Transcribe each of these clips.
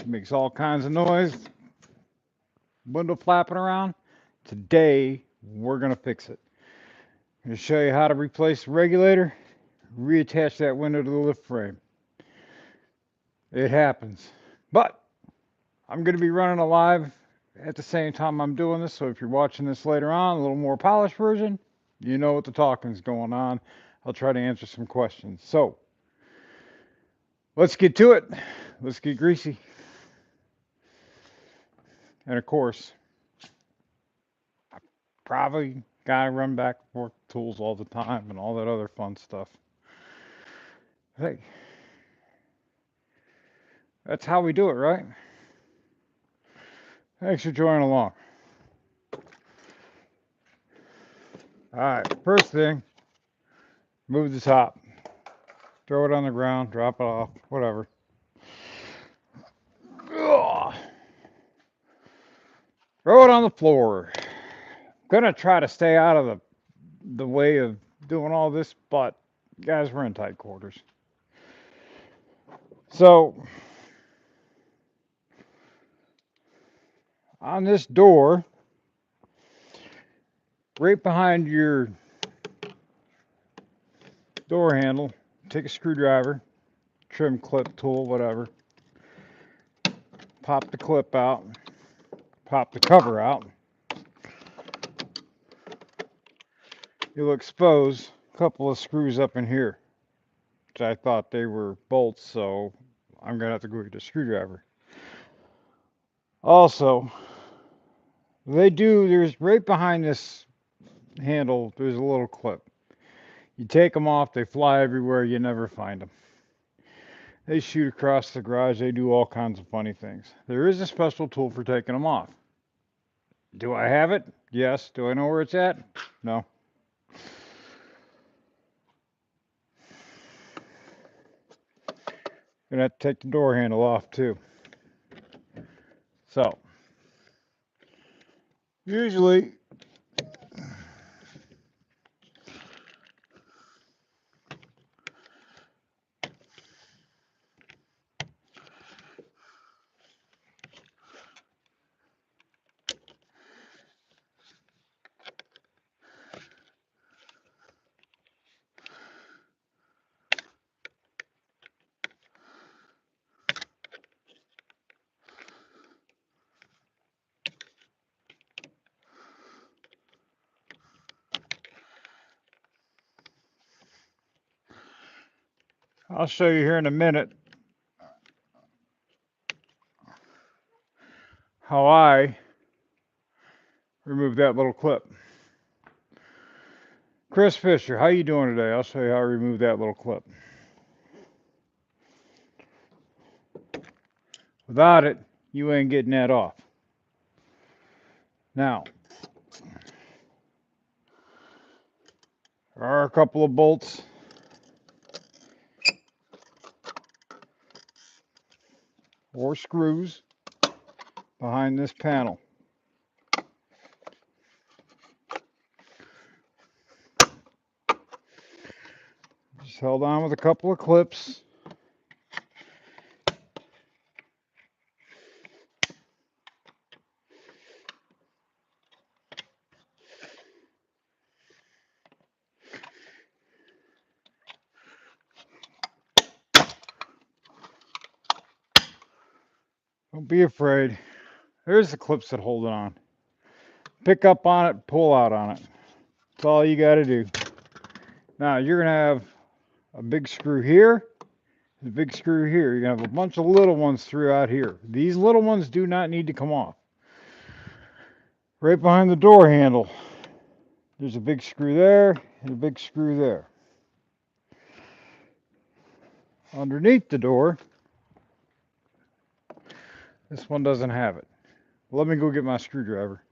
makes all kinds of noise, window flapping around. Today, we're going to fix it. I'm going to show you how to replace the regulator, reattach that window to the lift frame. It happens. But I'm going to be running a live at the same time I'm doing this, so if you're watching this later on, a little more polished version, you know what the talking's going on. I'll try to answer some questions. So, let's get to it. Let's get greasy. And of course, I probably gotta run back and forth tools all the time and all that other fun stuff. Hey, that's how we do it, right? Thanks for joining along. Alright, first thing, move the top. Throw it on the ground, drop it off, whatever. Ugh. Throw it on the floor. Gonna try to stay out of the way of doing all this, but guys, we're in tight quarters. So, on this door, right behind your door handle, take a screwdriver, trim clip tool, whatever. Pop the clip out, pop the cover out. You'll expose a couple of screws up in here, which I thought they were bolts, so I'm gonna have to go get a screwdriver. Also, there's right behind this handle, there's a little clip. You take them off, they fly everywhere, you never find them. They shoot across the garage, they do all kinds of funny things. There is a special tool for taking them off. Do I have it? Yes. Do I know where it's at? No. Gonna have to take the door handle off too. So, usually, I'll show you here in a minute how I remove that little clip. Chris Fisher, how you doing today? I'll show you how I remove that little clip. Without it, you ain't getting that off. Now, there are a couple of bolts or screws behind this panel. Just held on with a couple of clips. Don't be afraid. There's the clips that hold it on. Pick up on it, pull out on it. That's all you got to do. Now, you're going to have a big screw here, a big screw here. You're going to have a bunch of little ones throughout here. These little ones do not need to come off. Right behind the door handle, there's a big screw there and a big screw there. Underneath the door, this one doesn't have it. Let me go get my screwdriver.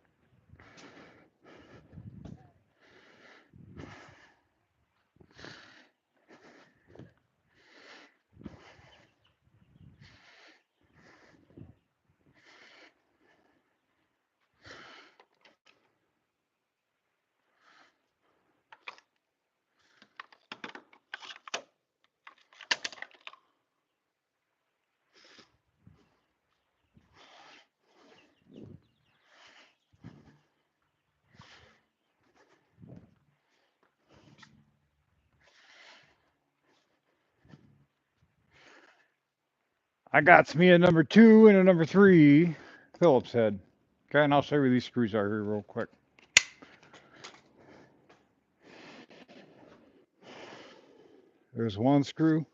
I got me a number 2 and a number 3 Phillips head. Okay, and I'll show you where these screws are here real quick. There's one screw.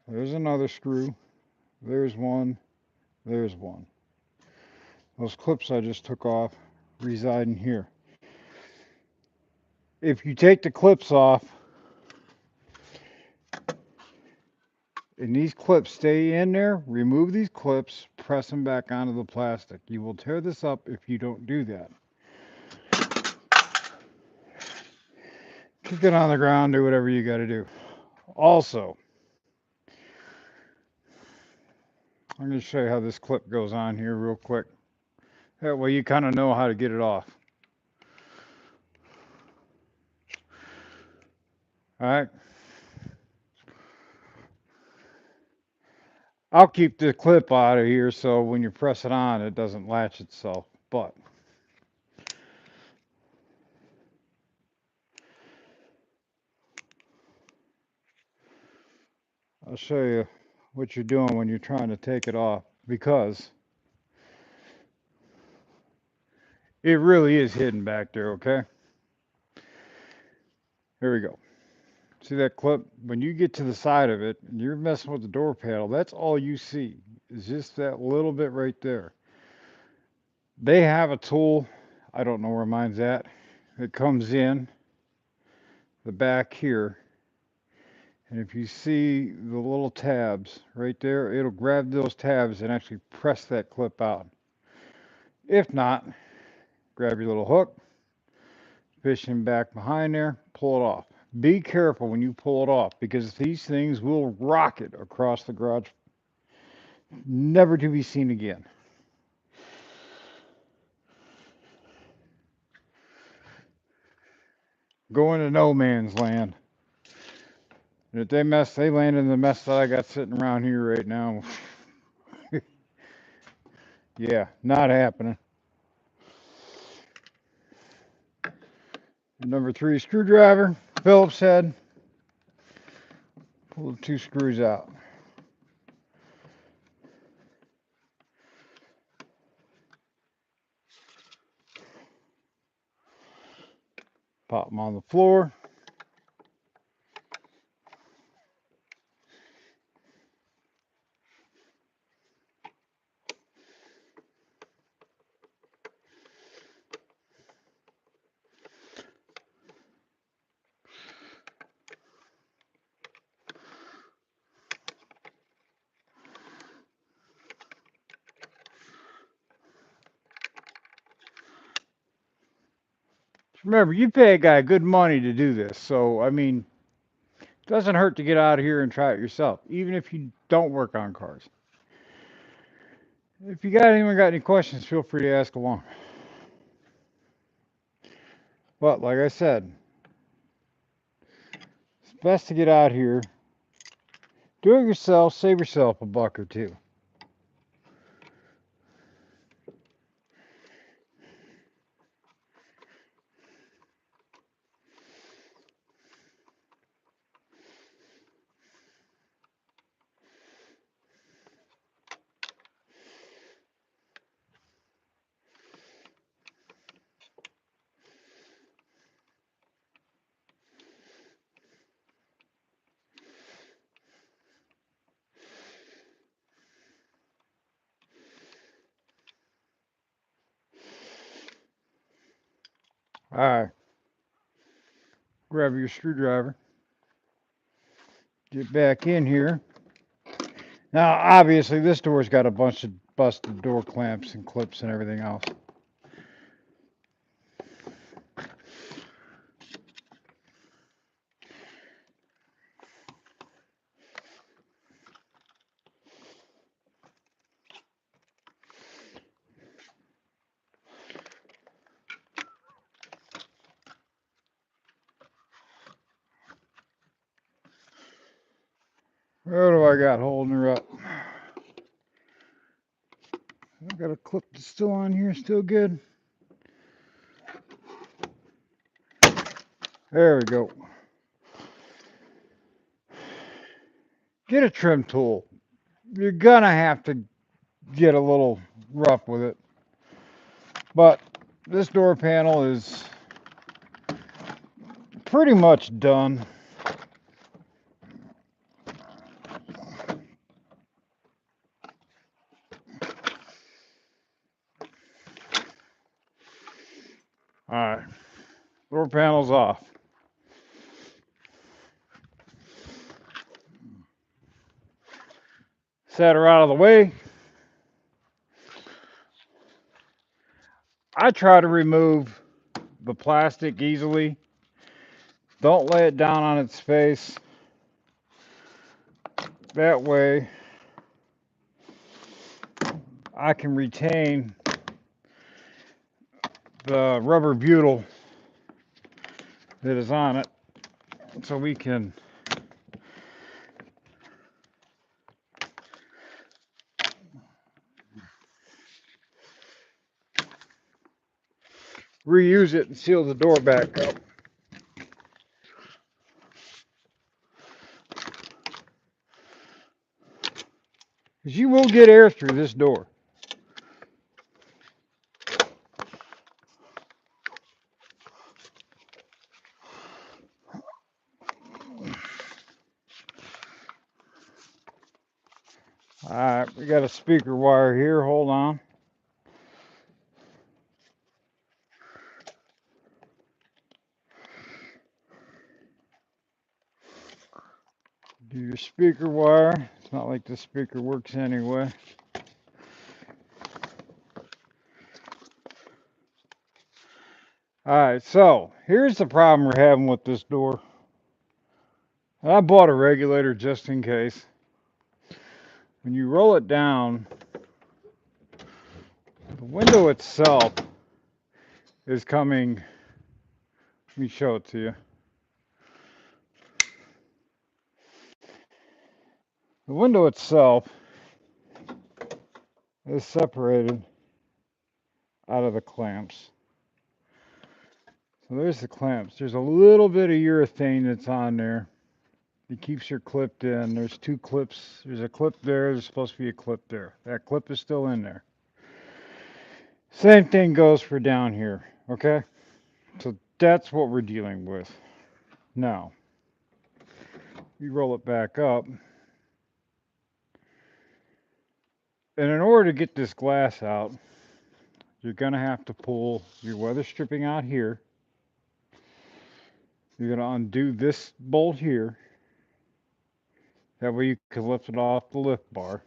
There's another screw. There's one. There's one. Those clips I just took off reside in here. If you take the clips off and these clips stay in there, remove these clips, press them back onto the plastic. You will tear this up if you don't do that. Kick it on the ground, do whatever you got to do. Also, I'm going to show you how this clip goes on here real quick. That way you kind of know how to get it off. All right. I'll keep the clip out of here so when you press it on, it doesn't latch itself. But I'll show you what you're doing when you're trying to take it off, because it really is hidden back there, okay? Here we go. See that clip? When you get to the side of it and you're messing with the door panel, that's all you see is just that little bit right there. They have a tool, I don't know where mine's at, it comes in the back here. And if you see the little tabs right there, it'll grab those tabs and actually press that clip out. If not, grab your little hook, fish him back behind there, pull it off. Be careful when you pull it off, because these things will rocket across the garage, never to be seen again. Go into no man's land. And if they land in the mess that I got sitting around here right now, yeah, not happening. Number 3 screwdriver, Phillips head. Pull the 2 screws out. Pop them on the floor. Remember, you pay a guy good money to do this, so I mean, it doesn't hurt to get out of here and try it yourself, even if you don't work on cars. If you got anyone got any questions, feel free to ask along. But like I said, it's best to get out here, do it yourself, save yourself a buck or two. All right, grab your screwdriver, get back in here. Now, obviously, this door's got a bunch of busted door clamps and clips and everything else. What do I got holding her up? I got a clip that's still on here, still good. There we go. Get a trim tool. you're gonna have to get a little rough with it. But this door panel is pretty much done. Alright, door panel's off. Set her out of the way. I try to remove the plastic easily. Don't lay it down on its face. That way I can retain the rubber butyl that is on it, so we can reuse it and seal the door back up. Because you will get air through this door. Alright, we got a speaker wire here. Hold on. Do your speaker wire. It's not like the speaker works anyway. Alright, so here's the problem we're having with this door. I bought a regulator just in case. When you roll it down, the window itself is coming. Let me show it to you. The window itself is separated out of the clamps. So there's the clamps. There's a little bit of urethane that's on there. It keeps her clipped in. There's two clips. There's a clip there. There's supposed to be a clip there. That clip is still in there. Same thing goes for down here. Okay? So that's what we're dealing with. Now, you roll it back up. And in order to get this glass out, you're going to have to pull your weather stripping out here. You're going to undo this bolt here. That way you can lift it off the lift bar.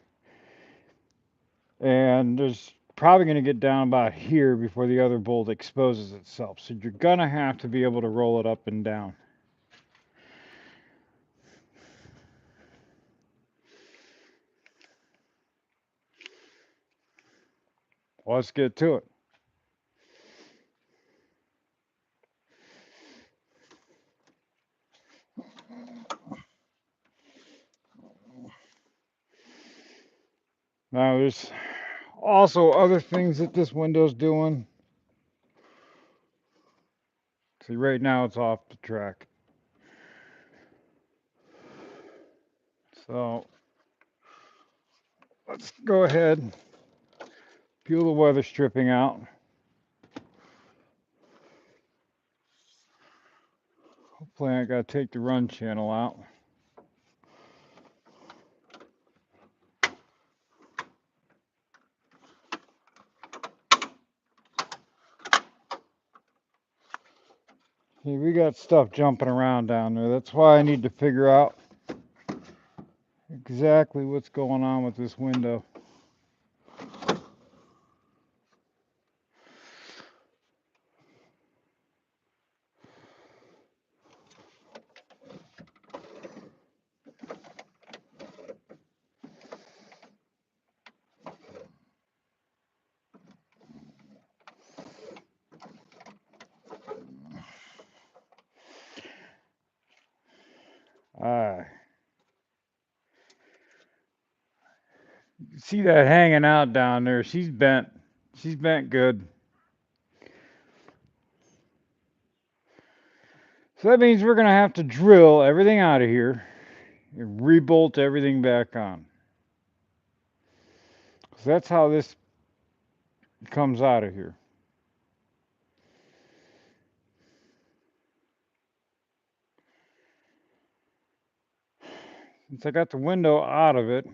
And there's probably going to get down about here before the other bolt exposes itself. So you're going to have to be able to roll it up and down. Well, let's get to it. Now there's also other things that this window's doing. See, right now it's off the track. So let's go ahead, peel the weather stripping out. Hopefully I gotta take the run channel out. See, we got stuff jumping around down there. That's why I need to figure out exactly what's going on with this window. Alright. See that hanging out down there? She's bent. She's bent good. So that means we're going to have to drill everything out of here and rebolt everything back on. So that's how this comes out of here. Since I got the window out of it,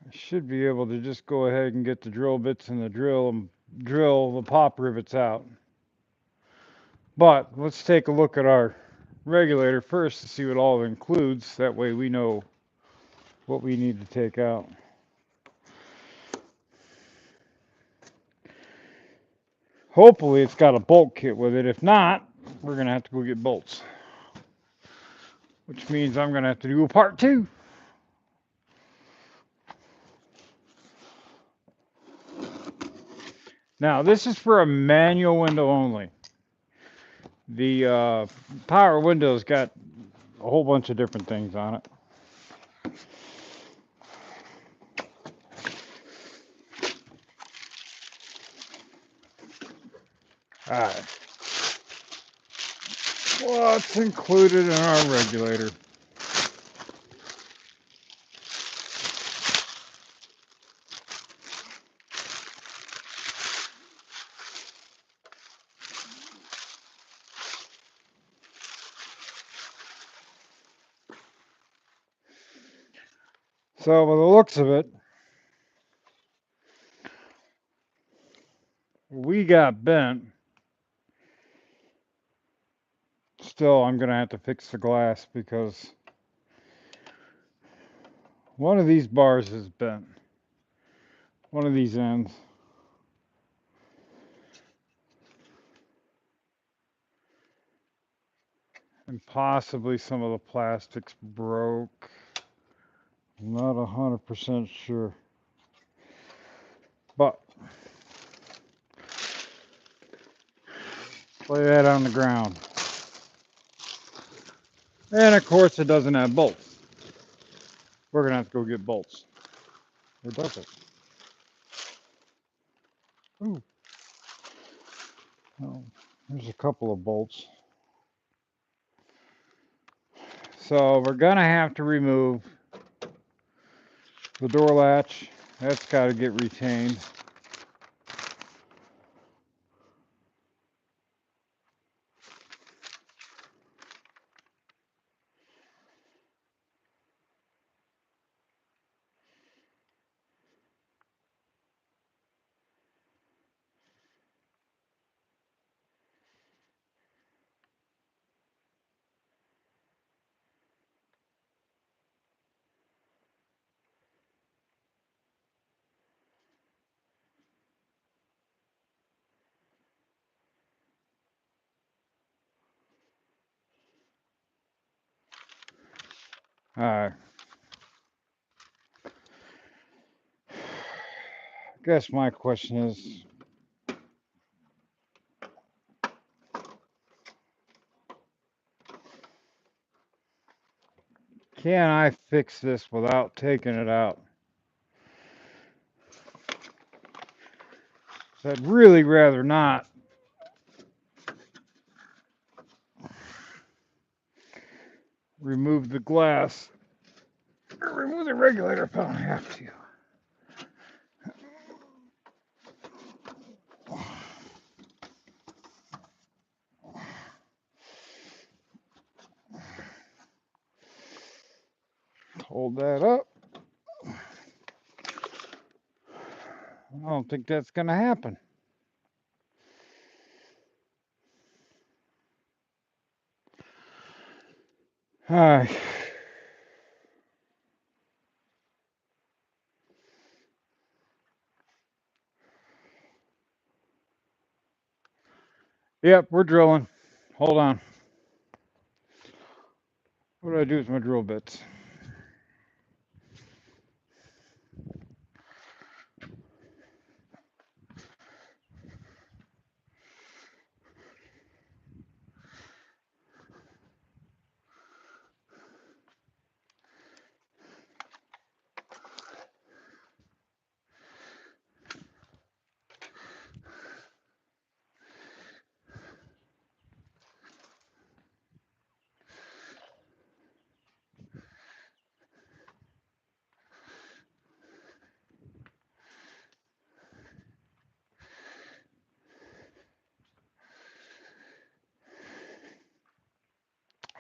I should be able to just go ahead and get the drill bits and the drill and drill the pop rivets out. But let's take a look at our regulator first to see what all it includes. That way we know what we need to take out. Hopefully it's got a bolt kit with it. If not, we're going to have to go get bolts. Which means I'm going to have to do a part 2. Now this is for a manual window only. The power window's got a whole bunch of different things on it. Alright. What's included in our regulator? So by the looks of it, we got bent. Still, I'm going to have to fix the glass because one of these bars is bent. One of these ends. And possibly some of the plastics broke. I'm not 100% sure. But lay that on the ground. And of course it doesn't have bolts. We're going to have to go get bolts. Or does it? Ooh. Oh, there's a couple of bolts. So we're going to have to remove the door latch. That's got to get retained. Alright. I guess my question is, can I fix this without taking it out? So I'd really rather not remove the glass or remove the regulator if I don't have to. Hold that up. I don't think that's going to happen. All right. Yep, we're drilling. Hold on. What do I do with my drill bits?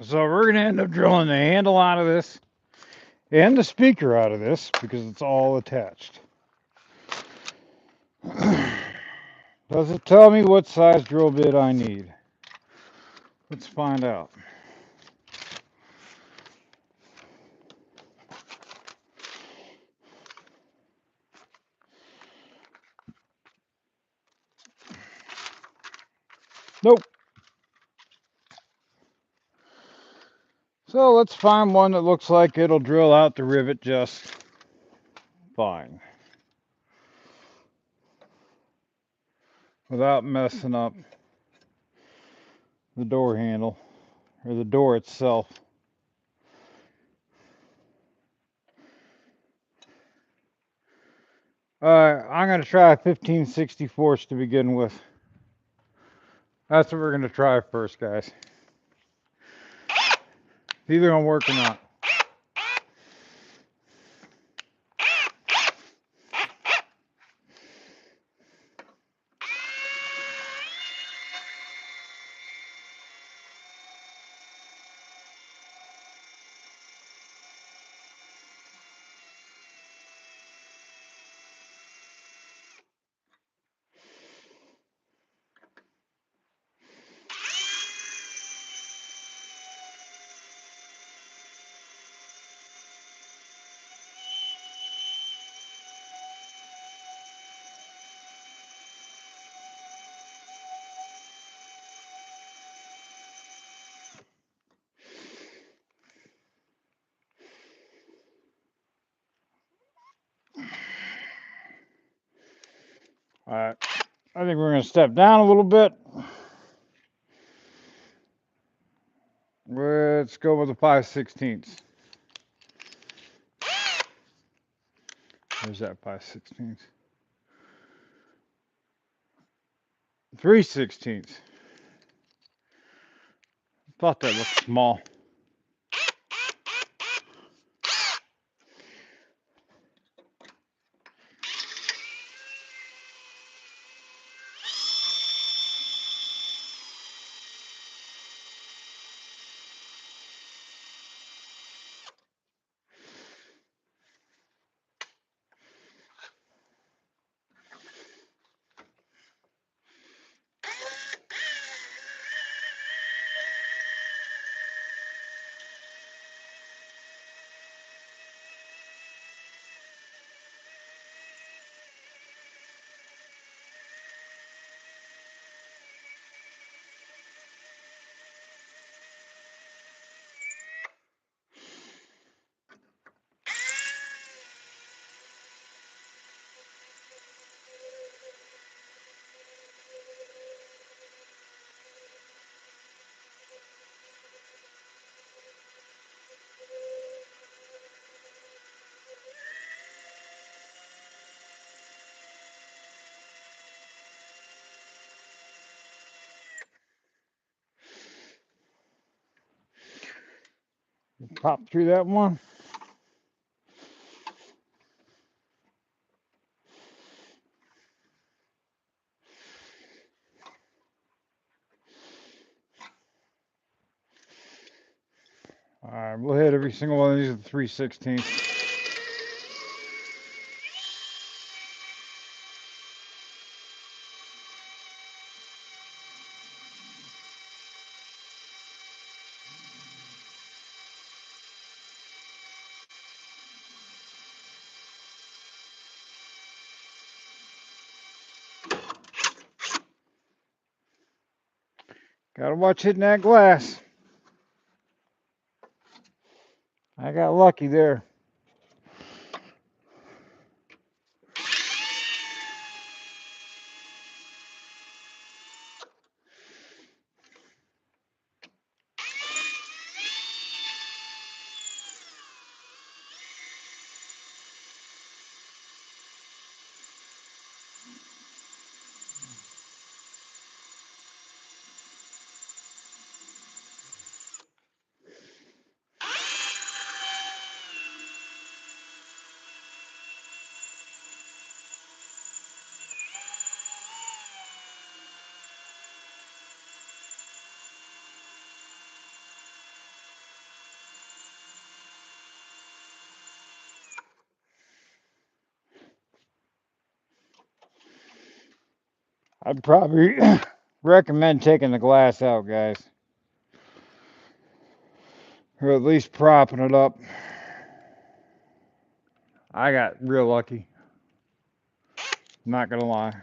So we're going to end up drilling the handle out of this and the speaker out of this because it's all attached. Does it tell me what size drill bit I need? Let's find out. Nope. So let's find one that looks like it'll drill out the rivet just fine without messing up the door handle or the door itself. I'm going to try 15/64 to begin with. That's what we're going to try first, guys. It's either going to work or not. All right. I think we're going to step down a little bit. Let's go with the 5/16. Where's that 5/16? 3/16. Thought that looked small. Pop through that one. All right, we'll hit every single one of these at 3/16. Gotta watch hitting that glass. I got lucky there. I'd probably recommend taking the glass out, guys. Or at least propping it up. I got real lucky. Not gonna lie.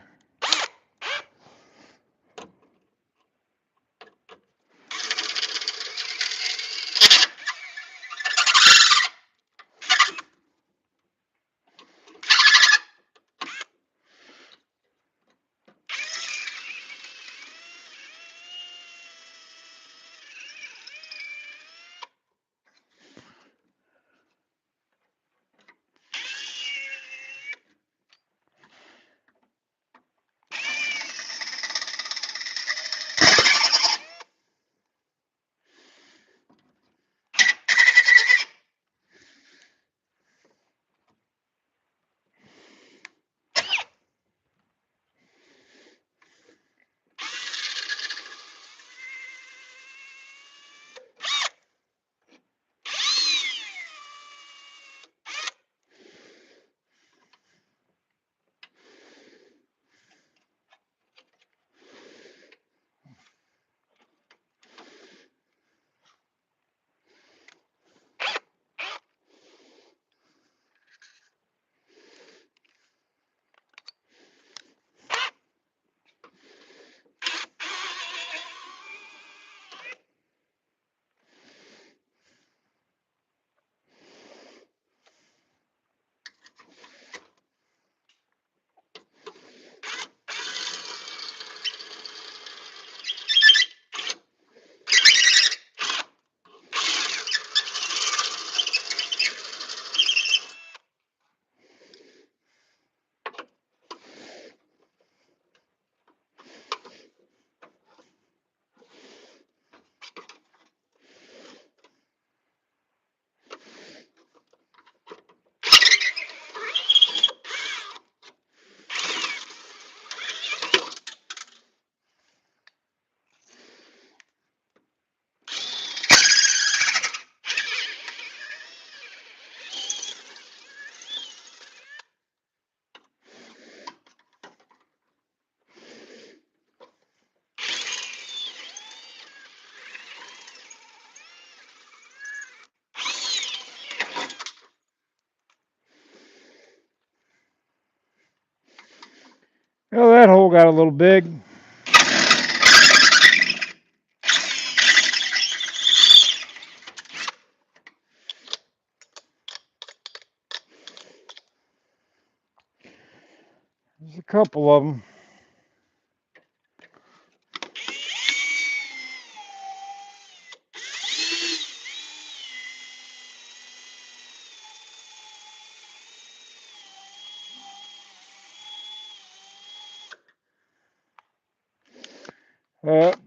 Oh, that hole got a little big. There's a couple of them.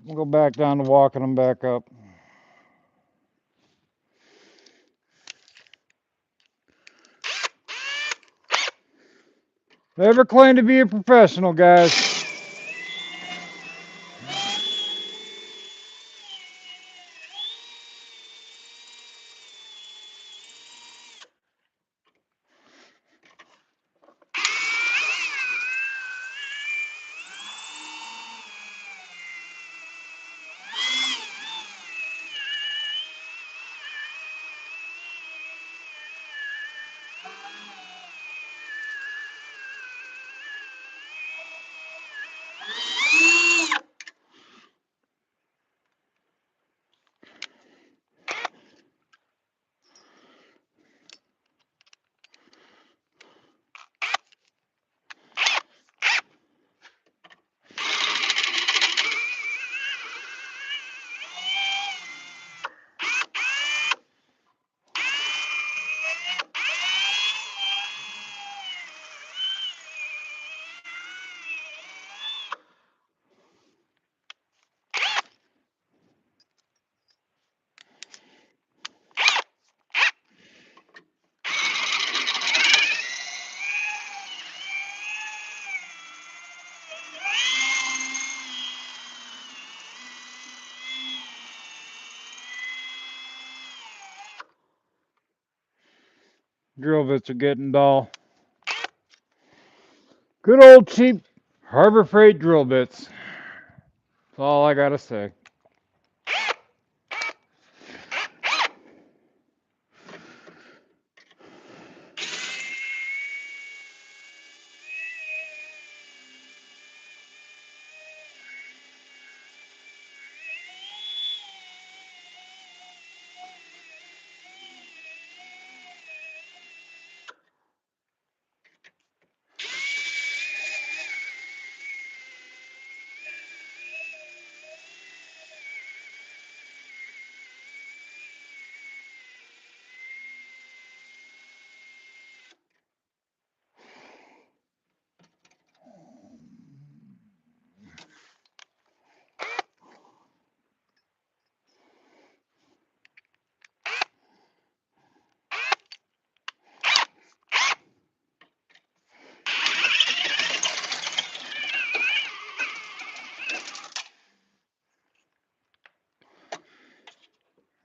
We'll go back down to walking them back up. Never claim to be a professional, guys. Drill bits are getting dull. Good old cheap Harbor Freight drill bits. That's all I gotta say.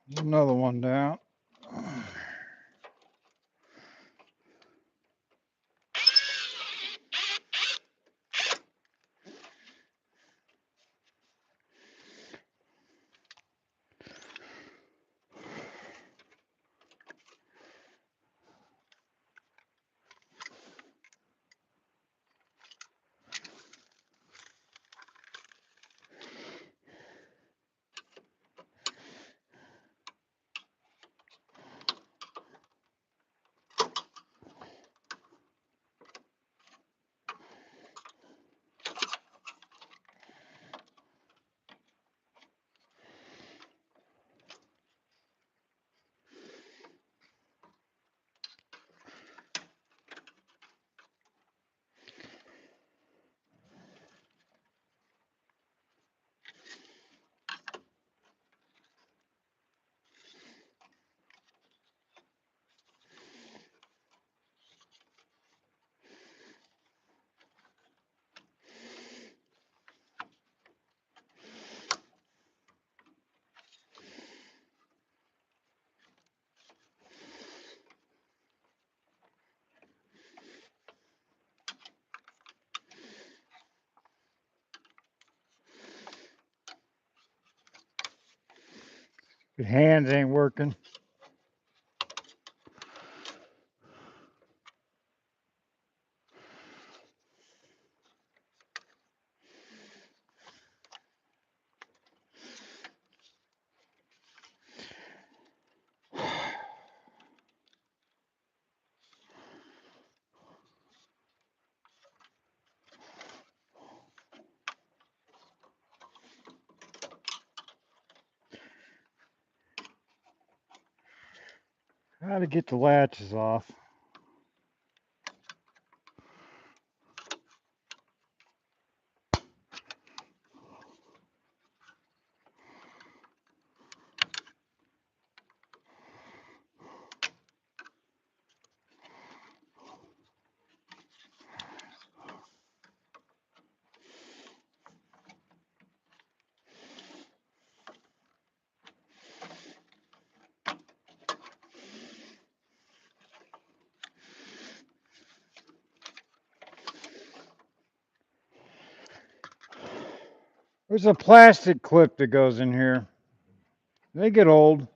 There's another one down. Your hands ain't working. How to get the latches off. There's a plastic clip that goes in here. They get old,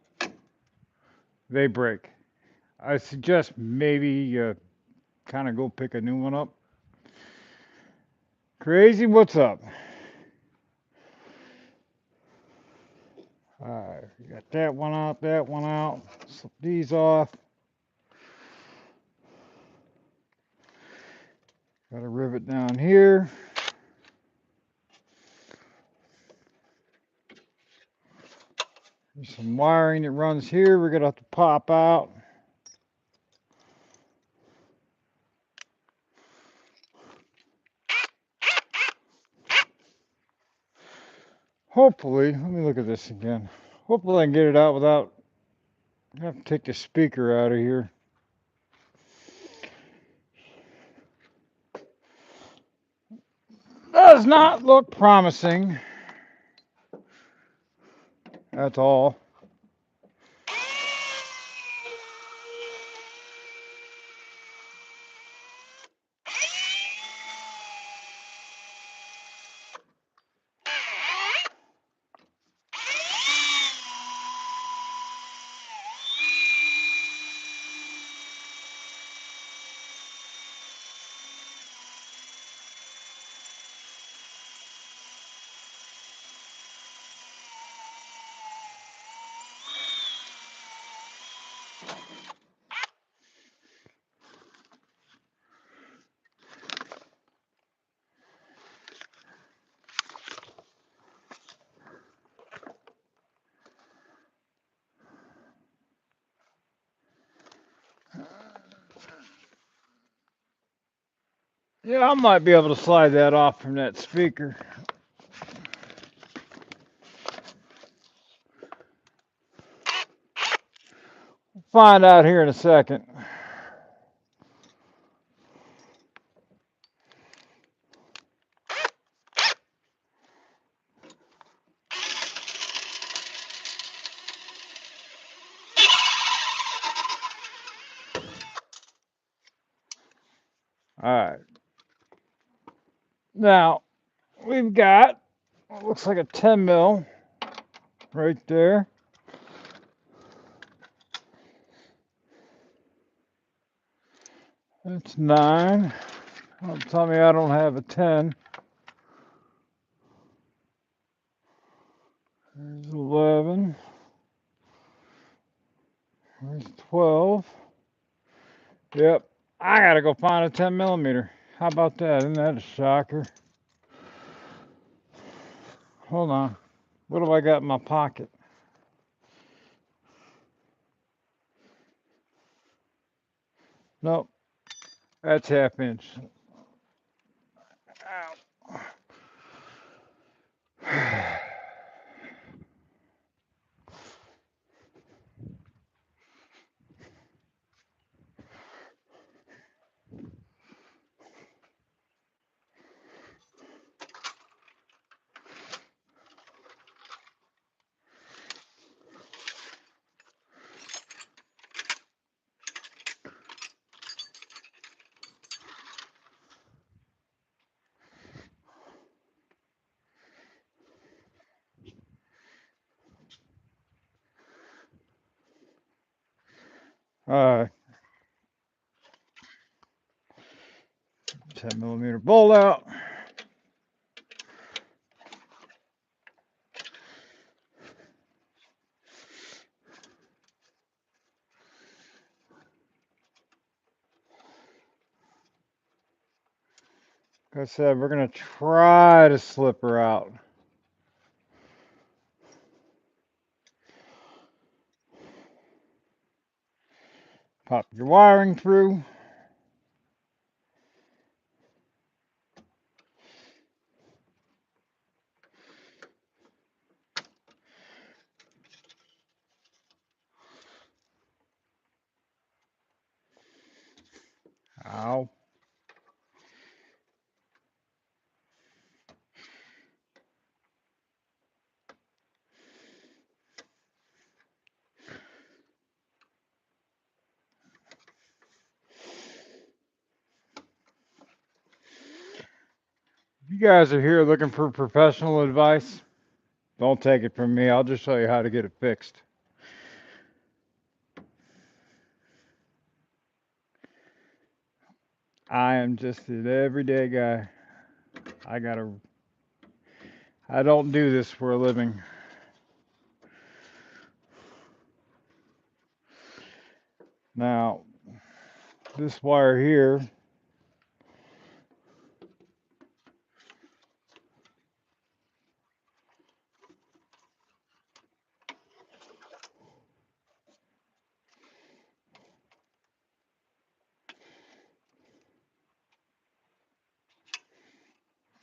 they break. I suggest maybe kind of go pick a new one up. Crazy, what's up? Alright, we got that one out. Slip these off. Got a rivet down here. There's some wiring that runs here. We're going to have to pop out. Hopefully, let me look at this again. Hopefully I can get it out without having to take the speaker out of here. Does not look promising at all. Yeah, I might be able to slide that off from that speaker. Find out here in a second. All right. Now, we've got what looks like a 10 mil right there. That's 9. Don't tell me I don't have a 10. There's 11. There's 12. Yep. I gotta go find a 10 millimeter. How about that? Isn't that a shocker? Hold on. What have I got in my pocket? Nope. That's half inch. Ow. Alright. 10 millimeter bolt out. Like I said, we're going to try to slip her out. Pop your wiring through. Ow. If you guys are here looking for professional advice, don't take it from me. I'll just show you how to get it fixed. I am just an everyday guy. I don't do this for a living. Now, this wire here,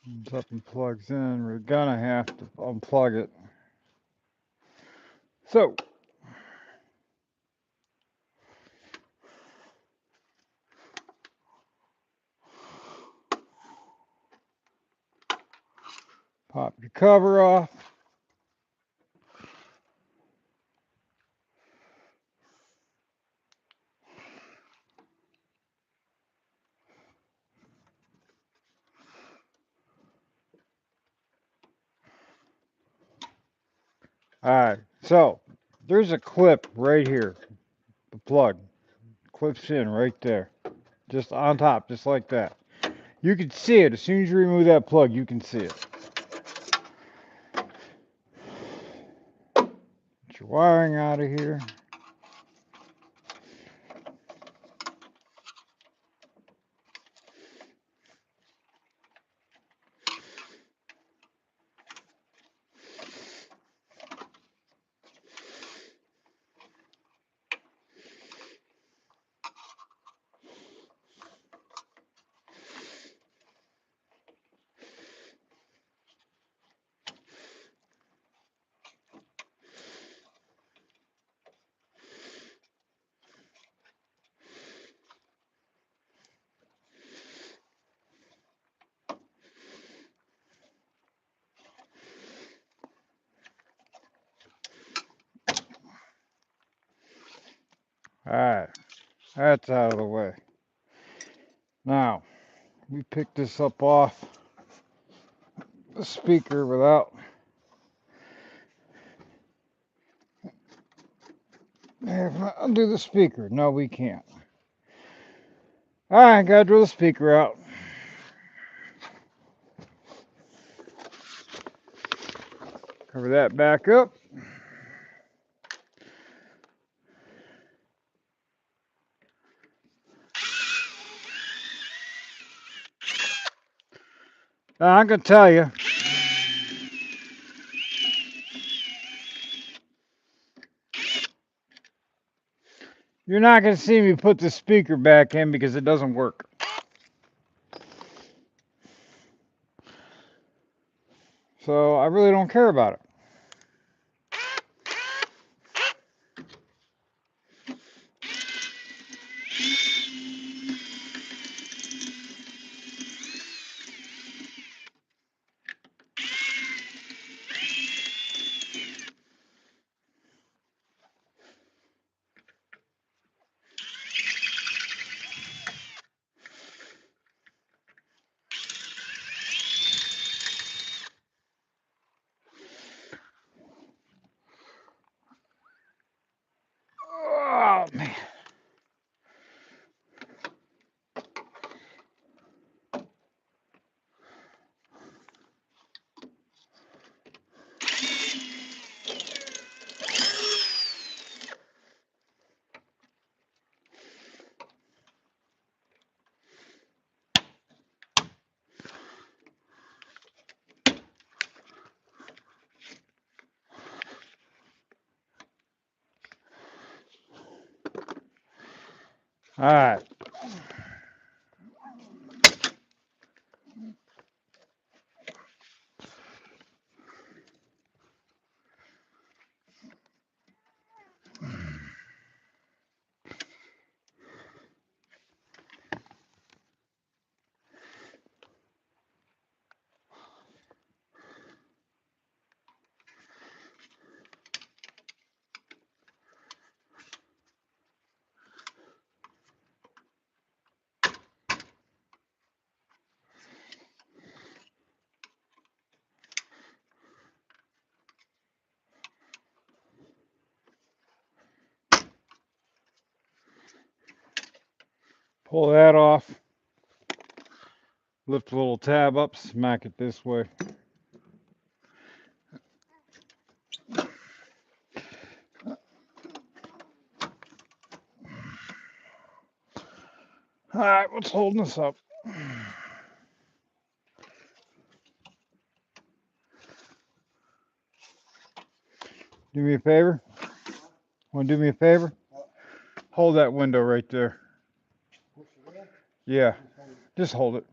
comes up and plugs in. We're gonna have to unplug it. So, pop your cover off. Alright, so there's a clip right here. The plug clips in right there. Just on top, just like that. You can see it. As soon as you remove that plug, you can see it. Get your wiring out of here. Alright, that's out of the way. Now, we picked this up off the speaker without having to undo the speaker. No, we can't. Alright, gotta drill the speaker out. Cover that back up. Now, I'm gonna tell you, you're not gonna see me put the speaker back in because it doesn't work. So I really don't care about it. Oh man. All right. Pull that off. Lift the little tab up, smack it this way. All right, what's holding us up? Do me a favor. Want to do me a favor? Hold that window right there. Yeah, just hold it.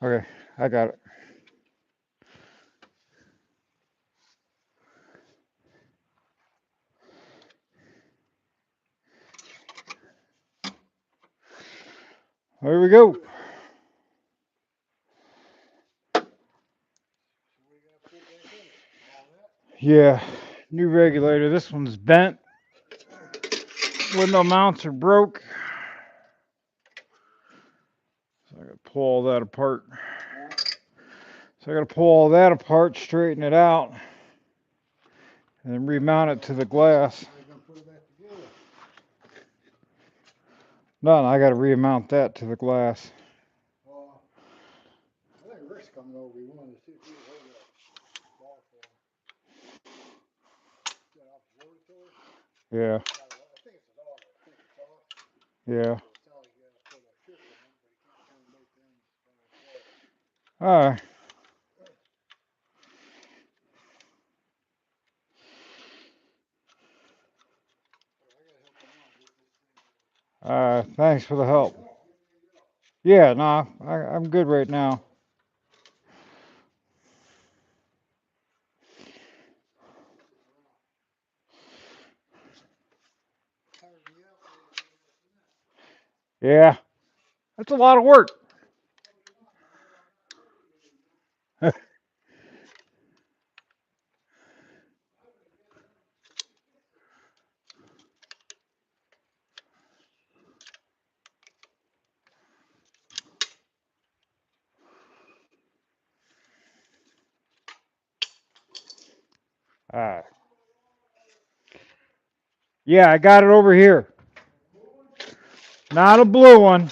Okay, I got it. There we go. Yeah, new regulator. This one's bent. Window mounts are broke. So I gotta pull all that apart. So I gotta pull all that apart, straighten it out, and then remount it to the glass. No, I gotta remount that to the glass. I think Rick's coming over. We wanted to see if he was over that bar for him. Get off the road to her. Yeah. I think it's a dollar. I think it's off. Yeah. It's not like you gotta put a shift on it, but you can't turn both ends. All right. Thanks for the help. Yeah, nah, I'm good right now. Tired me out lately. Yeah, that's a lot of work. Uh, yeah, I got it over here. Not a blue one.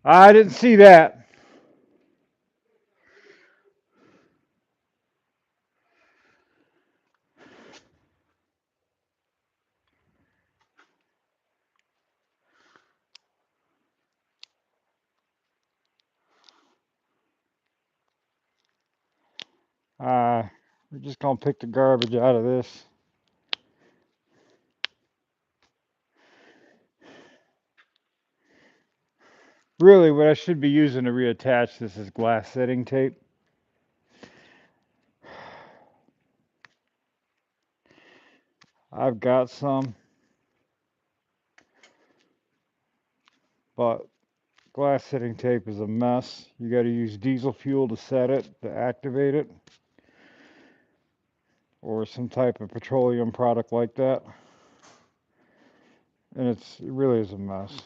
I didn't see that. Uh, we're just gonna pick the garbage out of this. Really, what I should be using to reattach this is glass setting tape. I've got some, but glass setting tape is a mess. You got to use diesel fuel to set it, to activate it, or some type of petroleum product like that. And it really is a mess.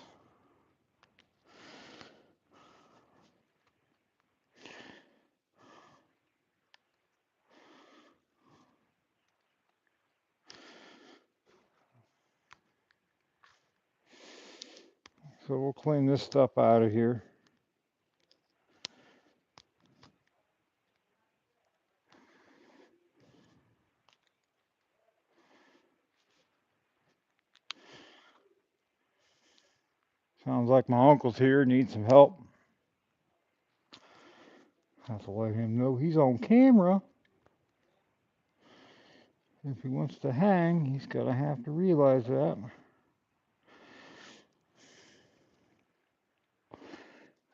So we'll clean this stuff out of here. Sounds like my uncle's here, needs some help. I have to let him know he's on camera. If he wants to hang, he's gonna have to realize that.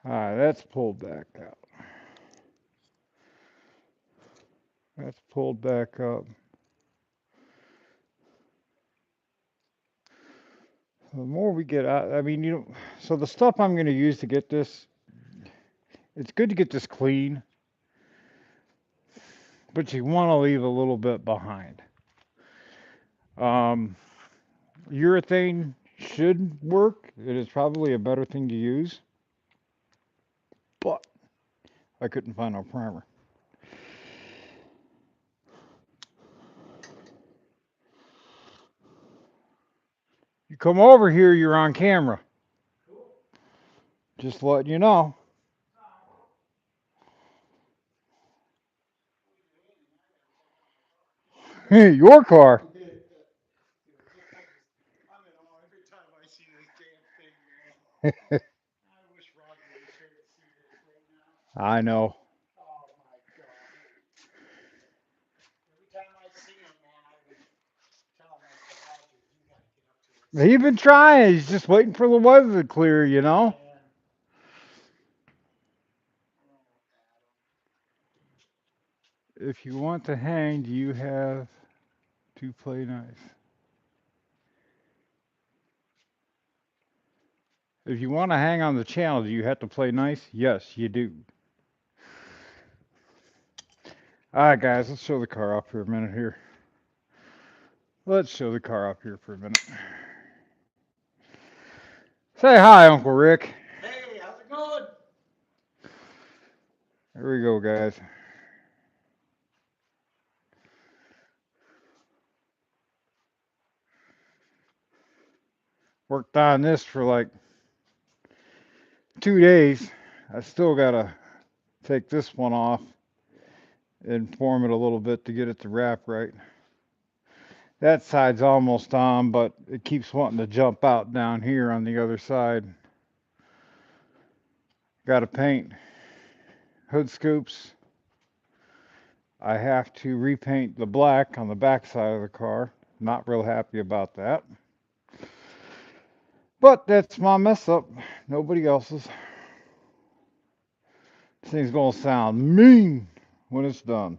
Alright, that's pulled back out. That's pulled back up. The more we get out, I mean, so the stuff I'm going to use to get this, it's good to get this clean, but you want to leave a little bit behind. Um, Urethane should work. It is probably a better thing to use, but I couldn't find no primer. You come over here, you're on camera. Just letting you know. Your car. I'm in awe every time I see this damn thing, man. I wish Roger was here to see this right now. I know. Oh my God. Every time I see him, man, I would tell him, I said, Roger, you gotta get up to it. He's been trying. He's just waiting for the weather to clear, you know? Man. If you want to hang, do you have to play nice? If you want to hang on the channel, do you have to play nice? Yes, you do. Alright, guys, let's show the car off for a minute here. Let's show the car off here for a minute. Say hi, Uncle Rick. Hey, how's it going? Here we go, guys. Worked on this for like 2 days. I still gotta take this one off and form it a little bit to get it to wrap right. That side's almost on, but it keeps wanting to jump out down here on the other side. Gotta paint hood scoops. I have to repaint the black on the back side of the car. Not real happy about that. But that's my mess up. Nobody else's. This thing's gonna sound mean when it's done.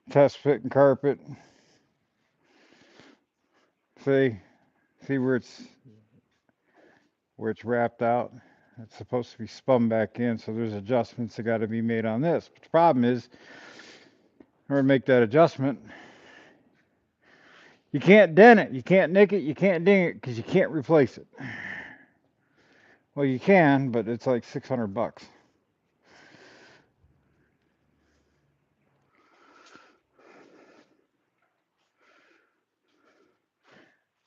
Test fitting carpet. See, see where it's wrapped out. It's supposed to be spun back in, so there's adjustments that got to be made on this. But the problem is, in order to make that adjustment, you can't dent it, you can't nick it, you can't ding it because you can't replace it. Well, you can, but it's like $600.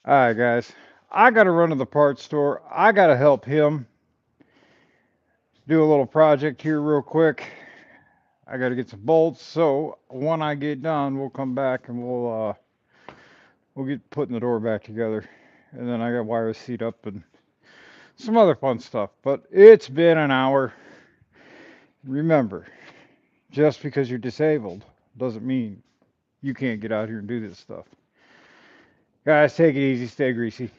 All right, guys. I got to run to the parts store. I got to help him do a little project here real quick. I got to get some bolts. So when I get done, we'll come back and we'll get putting the door back together. And then I got wire the seat up and some other fun stuff. But it's been an hour. Remember, just because you're disabled doesn't mean you can't get out here and do this stuff. Guys, take it easy. Stay greasy.